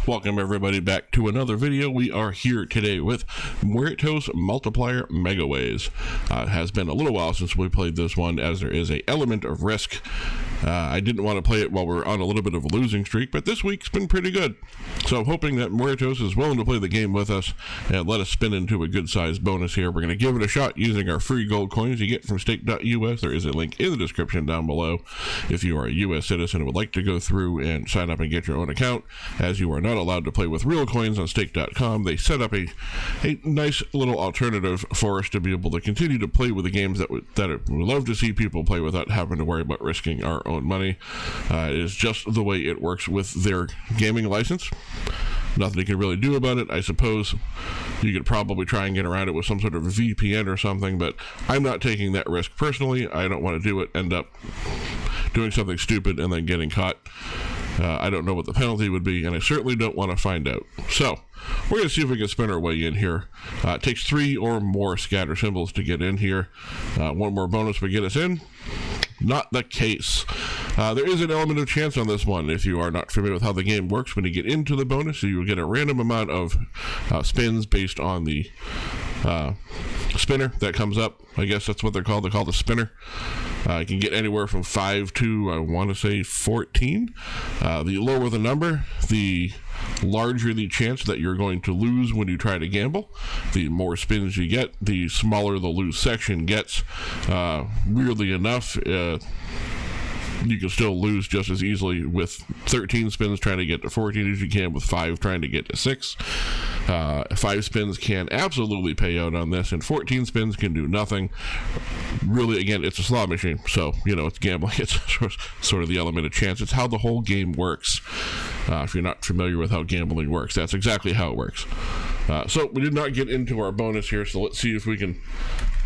Welcome everybody back to another video. We are here today with Muertos Multiplier Megaways. It has been a little while since we played this one, as there is an element of risk. I didn't want to play it while we're on a little bit of a losing streak, but this week's been pretty good. So I'm hoping that Muertos is willing to play the game with us and let us spin into a good sized bonus here. We're going to give it a shot using our free gold coins you get from stake.us. There is a link in the description down below if you are a US citizen and would like to go through and sign up and get your own account, as you are not allowed to play with real coins on stake.com. They set up a nice little alternative for us to be able to continue to play with the games that we love to see people play without having to worry about risking our own money. It is just the way it works with their gaming license. Nothing you can really do about it. I suppose you could probably try and get around it with some sort of VPN or something, but I'm not taking that risk personally. I don't want to do it, end up doing something stupid and then getting caught. I don't know what the penalty would be, and I certainly don't want to find out. So we're going to see if we can spin our way in here. It takes 3 or more scatter symbols to get in here. One more bonus would get us in. Not the case. There is an element of chance on this one. If you are not familiar with how the game works, when you get into the bonus, you will get a random amount of spins based on the spinner that comes up. I guess that's what they're called. They're called a spinner. You can get anywhere from 5 to, I want to say, 14. The lower the number, the larger the chance that you're going to lose when you try to gamble. The more spins you get, the smaller the lose section gets. Weirdly enough, you can still lose just as easily with 13 spins trying to get to 14 as you can with 5 trying to get to 6. 5 spins can absolutely pay out on this, and 14 spins can do nothing. Really, again, it's a slot machine, so, it's gambling. It's sort of the element of chance. It's how the whole game works. If you're not familiar with how gambling works, that's exactly how it works. So we did not get into our bonus here, so let's see if we can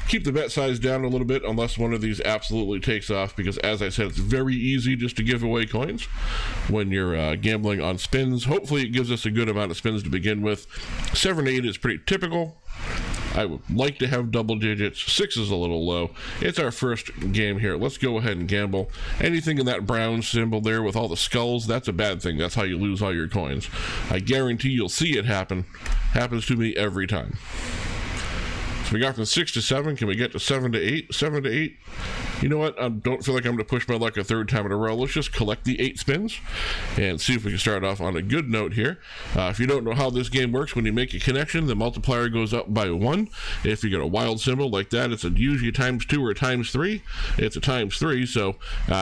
keep the bet size down a little bit, unless one of these absolutely takes off, because as I said, it's very easy just to give away coins when you're gambling on spins. Hopefully it gives us a good amount of spins to begin with. 7 to 8 is pretty typical. I would like to have double digits. 6 is a little low. It's our first game here. Let's go ahead and gamble. Anything in that brown symbol there with all the skulls, that's a bad thing. That's how you lose all your coins. I guarantee you'll see it happen. Happens to me every time. So we got from 6 to 7. Can we get to 7 to 8? 7 to 8. You know what? I don't feel like I'm going to push my luck a third time in a row. Let's just collect the 8 spins and see if we can start off on a good note here. If you don't know how this game works, when you make a connection, the multiplier goes up by 1. If you get a wild symbol like that, it's usually times 2 or times 3. It's a times 3, so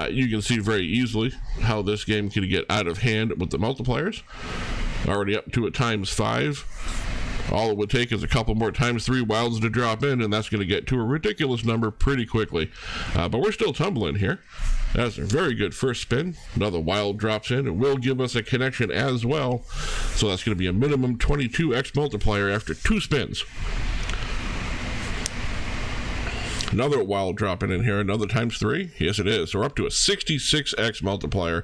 you can see very easily how this game can get out of hand with the multipliers. Already up to a times 5. All it would take is a couple more times 3 wilds to drop in, and that's going to get to a ridiculous number pretty quickly. But we're still tumbling here. That's a very good first spin. Another wild drops in. It will give us a connection as well. So that's going to be a minimum 22x multiplier after 2 spins. Another wild dropping in here, another times 3. Yes, it is. So we're up to a 66x multiplier.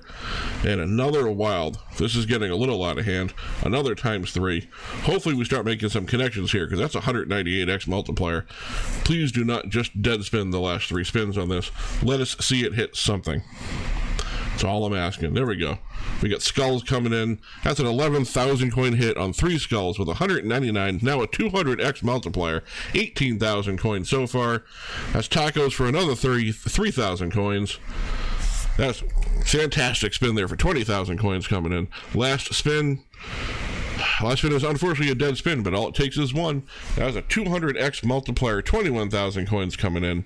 And another wild. This is getting a little out of hand. Another times 3. Hopefully we start making some connections here, because that's a 198x multiplier. Please do not just dead spin the last 3 spins on this. Let us see it hit something. That's all I'm asking. There we go. We got skulls coming in. That's an 11,000 coin hit on 3 skulls with 199. Now a 200x multiplier. 18,000 coins so far. That's tacos for another 3,000 coins. That's fantastic spin there for 20,000 coins coming in. Last spin is unfortunately a dead spin, but all it takes is 1. That was a 200x multiplier. 21,000 coins coming in.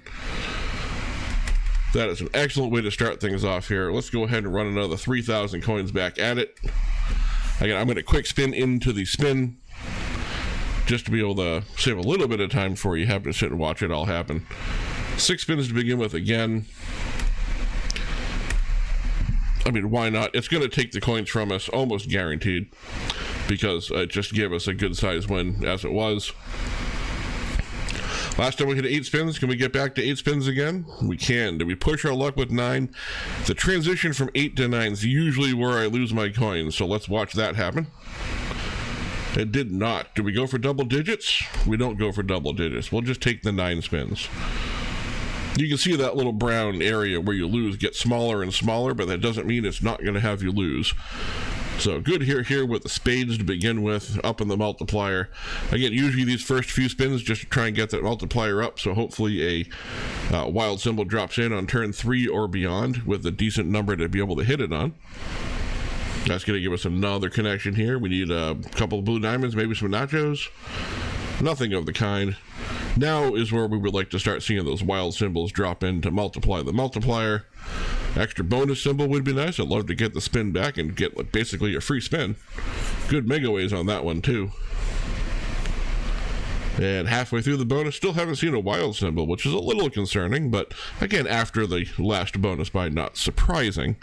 That is an excellent way to start things off here. Let's go ahead and run another 3,000 coins back at it. Again, I'm going to quick spin into the spin just to be able to save a little bit of time before you have to sit and watch it all happen. 6 spins to begin with again. I mean, why not? It's going to take the coins from us, almost guaranteed, because it just gave us a good size win as it was. Last time we hit 8 spins. Can we get back to 8 spins again? We can. Did we push our luck with 9? The transition from 8 to 9 is usually where I lose my coins, so let's watch that happen. It did not. Do we go for double digits? We don't go for double digits. We'll just take the 9 spins. You can see that little brown area where you lose get smaller and smaller, but that doesn't mean it's not going to have you lose. So good here with the spades to begin with, up in the multiplier. Again, usually these first few spins just to try and get that multiplier up, so hopefully a wild symbol drops in on turn 3 or beyond with a decent number to be able to hit it on. That's going to give us another connection here. We need a couple of blue diamonds, maybe some nachos. Nothing of the kind. Now is where we would like to start seeing those wild symbols drop in to multiply the multiplier. Extra bonus symbol would be nice. I'd love to get the spin back and get like basically a free spin. Good megaways on that one too. And halfway through the bonus, still haven't seen a wild symbol, which is a little concerning, but again, after the last bonus buy, not surprising.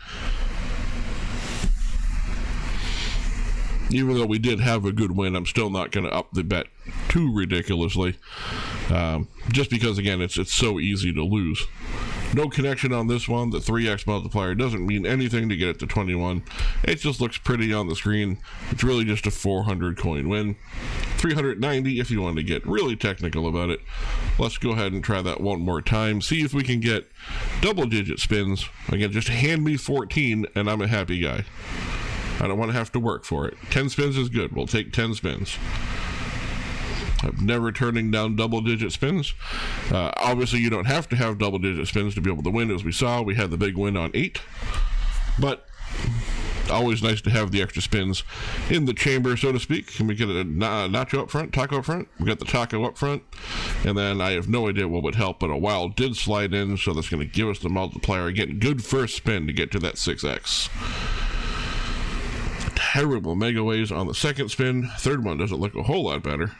Even though we did have a good win, I'm still not going to up the bet too ridiculously. Just because, again, it's so easy to lose. No connection on this one. The 3x multiplier doesn't mean anything to get it to 21. It just looks pretty on the screen. It's really just a 400 coin win. 390 if you want to get really technical about it. Let's go ahead and try that one more time. See if we can get double-digit spins. Again, just hand me 14 and I'm a happy guy. I don't want to have to work for it. 10 spins is good. We'll take 10 spins. I'm never turning down double-digit spins. Obviously, you don't have to have double-digit spins to be able to win. As we saw, we had the big win on 8. But always nice to have the extra spins in the chamber, so to speak. Can we get a nacho up front, taco up front? We got the taco up front. And then I have no idea what would help, but a wild did slide in, so that's going to give us the multiplier. Again, good first spin to get to that 6x. Terrible megaways on the second spin. Third one doesn't look a whole lot better.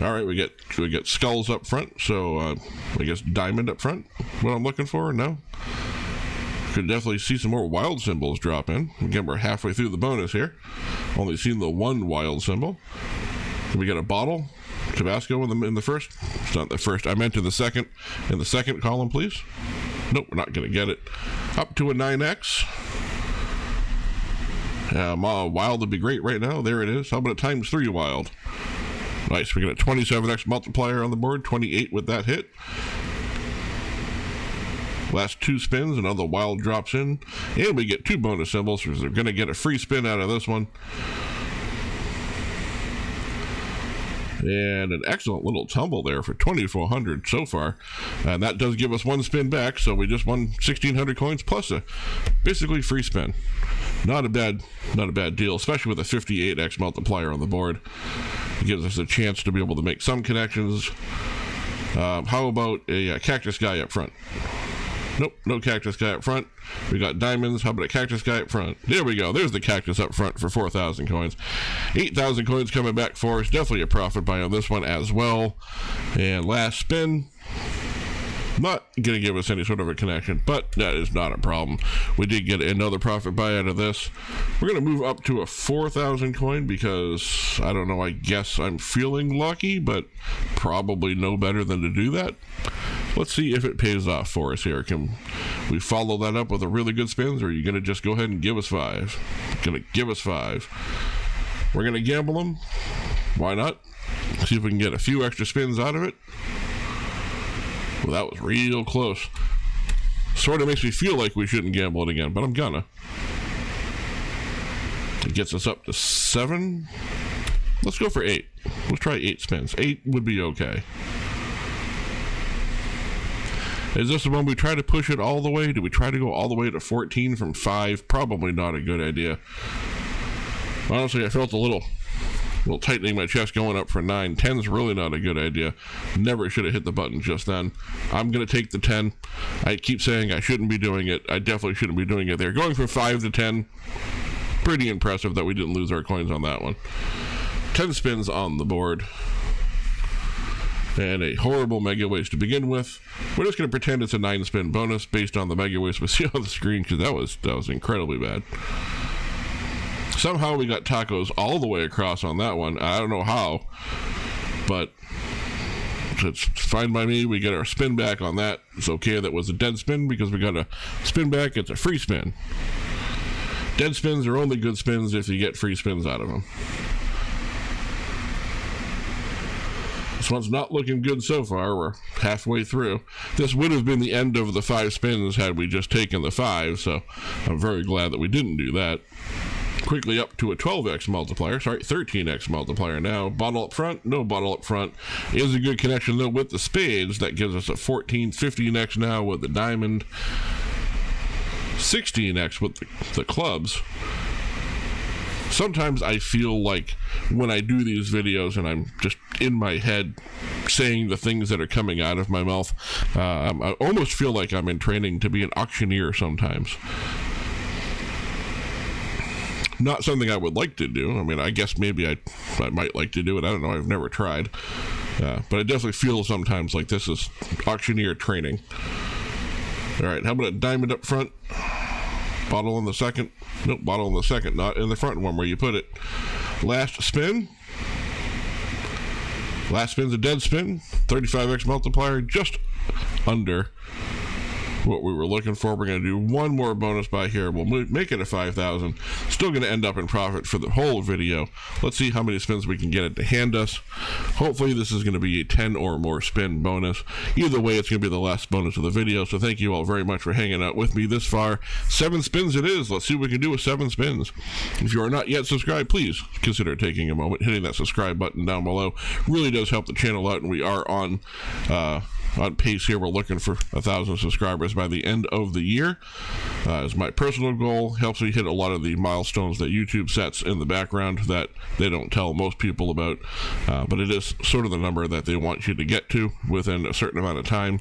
All right, we get skulls up front, so I guess diamond up front. What I'm looking for? No. Could definitely see some more wild symbols drop in. Again, we're halfway through the bonus here. Only seen the one wild symbol. Can we get a bottle? Tabasco in the first? It's not the first. I meant in the second. In the second column, please. Nope, we're not going to get it. Up to a 9x. Wild would be great right now. There it is. How about a times 3 wild? Nice. We got a 27x multiplier on the board. 28 with that hit. Last 2 spins, another wild drops in. And we get 2 bonus symbols, because they're going to get a free spin out of this one. And an excellent little tumble there for 2,400 so far. And that does give us 1 spin back, so we just won 1,600 coins plus a basically free spin. Not a bad deal, especially with a 58x multiplier on the board. It gives us a chance to be able to make some connections. How about a cactus guy up front? Nope, no cactus guy up front. We got diamonds. How about a cactus guy up front? There we go. There's the cactus up front for 4,000 coins. 8,000 coins coming back for us. Definitely a profit buy on this one as well. And last spin. Not going to give us any sort of a connection, but that is not a problem. We did get another profit buy out of this. We're going to move up to a 4,000 coin because, I don't know, I guess I'm feeling lucky, but probably no better than to do that. Let's see if it pays off for us here. Can we follow that up with a really good spins, or are you going to just go ahead and give us 5? Going to give us 5. We're going to gamble them. Why not? See if we can get a few extra spins out of it. Well, that was real close. Sort of makes me feel like we shouldn't gamble it again, but I'm gonna. It gets us up to 7. Let's go for 8. Let's try 8 spins. 8 would be okay. Is this the one we try to push it all the way? Do we try to go all the way to 14 from 5? Probably not a good idea. Honestly, I felt a little tightening my chest going up for 9. 10's really not a good idea. Never should have hit the button just then. I'm going to take the 10. I keep saying I shouldn't be doing it. I definitely shouldn't be doing it there. Going from 5 to 10, pretty impressive that we didn't lose our coins on that one. 10 spins on the board. And a horrible mega waste to begin with. We're just going to pretend it's a 9-spin bonus based on the mega waste we see on the screen, because that was incredibly bad. Somehow we got tacos all the way across on that one. I don't know how, but it's fine by me. We get our spin back on that. It's okay that was a dead spin because we got a spin back. It's a free spin. Dead spins are only good spins if you get free spins out of them. This one's not looking good so far. We're halfway through. This would have been the end of the 5 spins had we just taken the 5, so I'm very glad that we didn't do that. Quickly up to a 12x multiplier, 13x multiplier now. Bottle up front, no bottle up front. Is a good connection though with the spades. That gives us a 15x now with the diamond. 16x with the clubs. Sometimes I feel like when I do these videos and I'm just in my head saying the things that are coming out of my mouth, I almost feel like I'm in training to be an auctioneer sometimes. Not something I would like to do. I mean, I guess maybe I might like to do it. I don't know. I've never tried. But I definitely feel sometimes like this is auctioneer training. All right, how about a diamond up front? Bottle in the second. Nope, bottle in the second, not in the front one where you put it. Last spin. Last spin's a dead spin. 35x multiplier, just under what we were looking for. We're going to do one more bonus buy here. We'll make it a 5,000. Still going to end up in profit for the whole video. Let's see how many spins we can get it to hand us. Hopefully this is going to be a 10 or more spin bonus. Either way, it's going to be the last bonus of the video. So thank you all very much for hanging out with me this far. 7 spins it is. Let's see what we can do with 7 spins. If you are not yet subscribed, please consider taking a moment, hitting that subscribe button down below. Really does help the channel out, and we are on pace here. We're looking for 1,000 subscribers by the end of the year. Is my personal goal. Helps me hit a lot of the milestones that YouTube sets in the background that they don't tell most people about, but it is sort of the number that they want you to get to within a certain amount of time.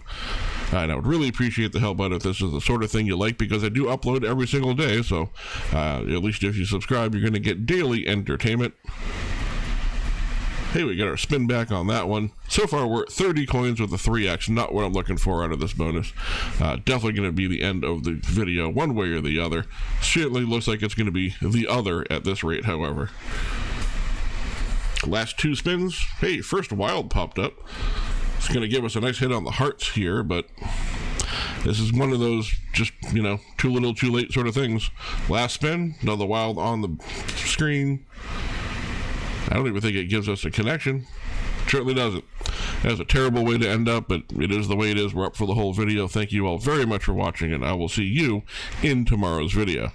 And I would really appreciate the help out if this is the sort of thing you like, because I do upload every single day, so at least if you subscribe, you're going to get daily entertainment. Hey, we got our spin back on that one. So far, we're at 30 coins with a 3x. Not what I'm looking for out of this bonus. Definitely going to be the end of the video, one way or the other. Certainly looks like it's going to be the other at this rate, however. Last 2 spins. Hey, first wild popped up. It's going to give us a nice hit on the hearts here, but this is one of those just, too little, too late sort of things. Last spin, another wild on the screen. I don't even think it gives us a connection. Certainly doesn't. That's a terrible way to end up, but it is the way it is. We're up for the whole video. Thank you all very much for watching, and I will see you in tomorrow's video.